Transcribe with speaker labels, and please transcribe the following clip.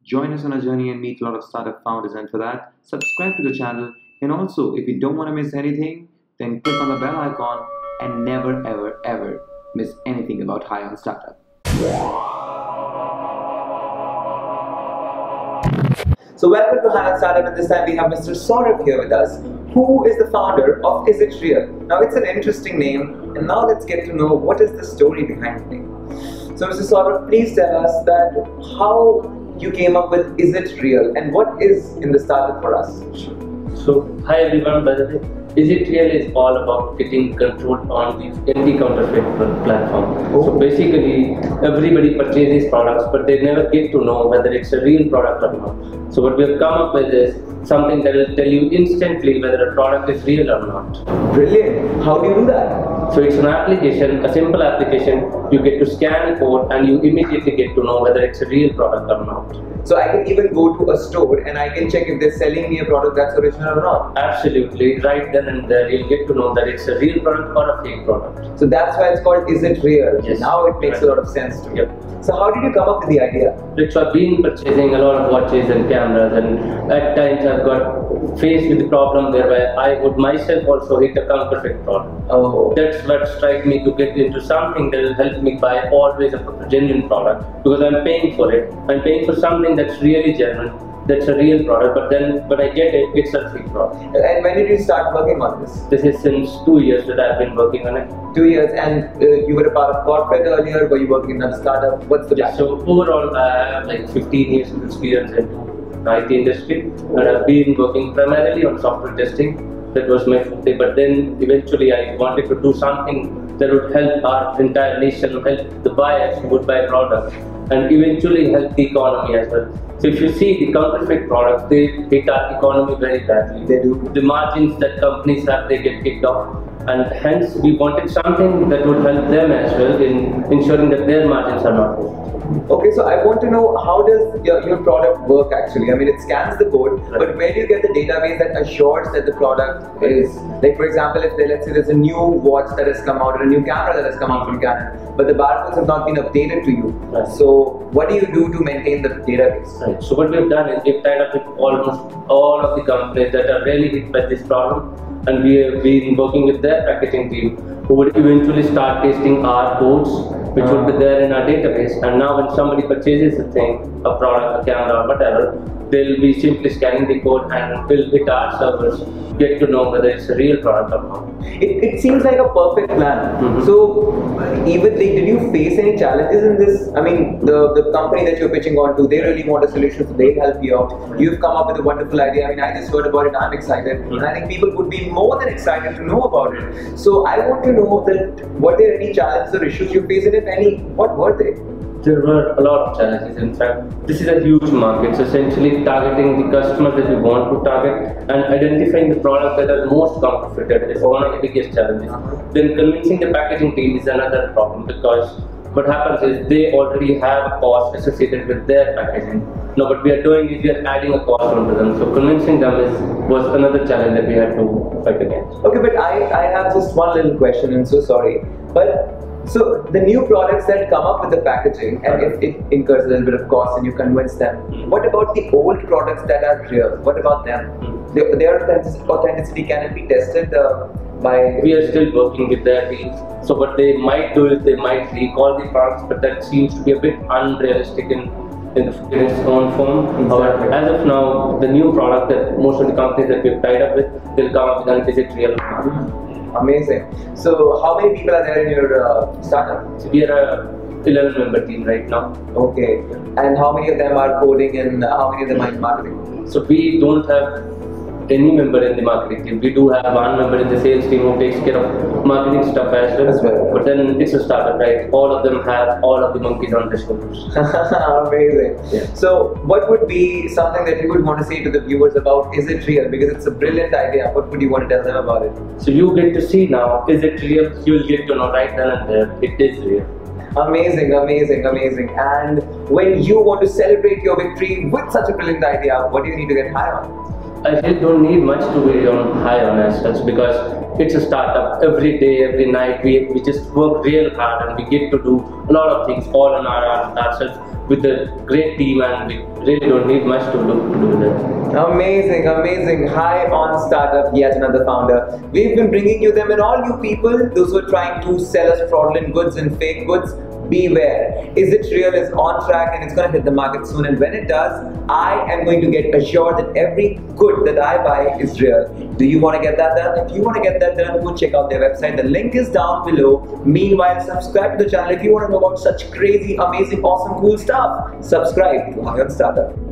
Speaker 1: Join us on our journey and meet a lot of startup founders, and for that, subscribe to the channel. And also, if you don't want to miss anything, then click on the bell icon and never ever ever miss anything about High on Startup. So welcome to High on Startup, and this time we have Mr. Saurabh here with us, who is the founder of Is It Real? Now it's an interesting name, and now let's get to know what is the story behind the name. So Mr. Saurabh, please tell us that how you came up with Is It Real and what is in the startup for us?
Speaker 2: So hi everyone, by the way, Is It Real is all about getting control on the anti-counterfeit platform.
Speaker 1: Oh.
Speaker 2: So basically, everybody purchases products, but they never get to know whether it's a real product or not. So what we have come up with is something that will tell you instantly whether a product is real or not.
Speaker 1: Brilliant! How do you do that?
Speaker 2: So it's an application, a simple application. You get to scan a code and you immediately get to know whether it's a real product or not.
Speaker 1: So I can even go to a store and I can check if they're selling me a product that's original or not.
Speaker 2: Absolutely, right then and there you'll get to know that it's a real product or a fake product.
Speaker 1: So that's why it's called Is It Real?
Speaker 2: Yes.
Speaker 1: Now it makes a lot of sense to me.
Speaker 2: Yep.
Speaker 1: So how did you come up with the idea?
Speaker 2: So I've been purchasing a lot of watches and cameras, and at times I've got faced with the problem whereby I would myself also hit a counterfeit product.
Speaker 1: Oh.
Speaker 2: That's what struck me to get into something that will help me buy always a genuine product, because I'm paying for it. I'm paying for something that's really genuine, that's a real product, but then when I get it, it's a fake product.
Speaker 1: And when did you start working on this?
Speaker 2: This is since 2 years that I've been working on it.
Speaker 1: 2 years, and you were a part of corporate earlier. Were you working in another startup? What's the
Speaker 2: Yeah, so overall I have like 15 years of experience in IT industry, and I've been working primarily on software testing. That was my forte, but then eventually I wanted to do something that would help our entire nation, help the buyers who would buy products, and eventually help the economy as well. So if you see the counterfeit products, they hit our economy very badly.
Speaker 1: They do.
Speaker 2: The margins that companies have, they get kicked off, and hence we wanted something that would help them as well in ensuring that their margins are not hit.
Speaker 1: Okay, so I want to know, how does your product work actually? I mean, it scans the code, but where do you get the database that assures that the product is, like for example, if let's say there's a new watch that has come out or a new camera that has come out from Canon, but the barcodes have not been updated to you.
Speaker 2: Right.
Speaker 1: So what do you do to maintain the database?
Speaker 2: Right. So what we've done is we've tied up with almost all of the companies that are really hit by this problem, and we have been working with their packaging team, who would eventually start pasting our codes, which would be there in our database. And now when somebody purchases a thing, a product, a camera or whatever, they'll be simply scanning the code and will hit our servers, get to know whether it's a real product or not.
Speaker 1: It seems like a perfect plan.
Speaker 2: Mm-hmm.
Speaker 1: So even did you face any challenges in this? I mean, the company that you're pitching on to, they really want a solution, so they'll help you out. You've come up with a wonderful idea. I mean, I just heard about it, I'm excited.
Speaker 2: Mm-hmm.
Speaker 1: And I think people would be more than excited to know about it. So I want to know that, were there any challenges or issues you faced, and if any, what were they?
Speaker 2: There were a lot of challenges. In fact, this is a huge market. It's essentially targeting the customers that we want to target, and identifying the products that are most counterfeited is one of the biggest challenges. Then convincing the packaging team is another problem, because what happens is they already have a cost associated with their packaging. Now what we are doing is we are adding a cost onto them. So convincing them was another challenge that we had to fight against.
Speaker 1: Okay, but I have just one little question, and so sorry. But so the new products that come up with the packaging, and if it incurs a little bit of cost and you convince them, what about the old products that are real? What about them? Their authenticity, can it be tested by?
Speaker 2: We are still working with their teams. So what they might do is they might recall the products, but that seems to be a bit unrealistic in its own form.
Speaker 1: Exactly.
Speaker 2: However, as of now, the new product that most of the companies that we've tied up with, they'll come up with an Is It Real?
Speaker 1: Amazing. So how many people are there in your startup?
Speaker 2: So we are a 11-member team right now.
Speaker 1: Okay. And how many of them are coding, and how many of them are in marketing?
Speaker 2: So we don't have any member in the marketing team. We do have one member in the sales team who takes care of marketing stuff as well. But then it's a startup, right? All of them have all of the monkeys on their shoulders.
Speaker 1: Amazing.
Speaker 2: Yeah.
Speaker 1: So what would be something that you would want to say to the viewers about Is It Real? Because it's a brilliant idea. What would you want to tell them about it?
Speaker 2: So you get to see now, is it real? You'll get to know right then and there, it is real.
Speaker 1: Amazing, amazing, amazing. And when you want to celebrate your victory with such a brilliant idea, what do you need to get high on?
Speaker 2: I really don't need much to be on high on as such, because it's a startup. Every day, every night, we just work real hard, and we get to do a lot of things all on ourselves. with a great team, and we really don't need much to do that.
Speaker 1: Amazing, amazing. Hi on Startup, yet another founder. We've been bringing you them, and all you people, those who are trying to sell us fraudulent goods and fake goods, beware. Is It Real is on track and it's going to hit the market soon, and when it does, I am going to get assured that every good that I buy is real. Do you want to get that done? If you want to get that done, go check out their website. The link is down below. Meanwhile, subscribe to the channel if you want to know about such crazy, amazing, awesome, cool stuff. Subscribe to Hi on Startup.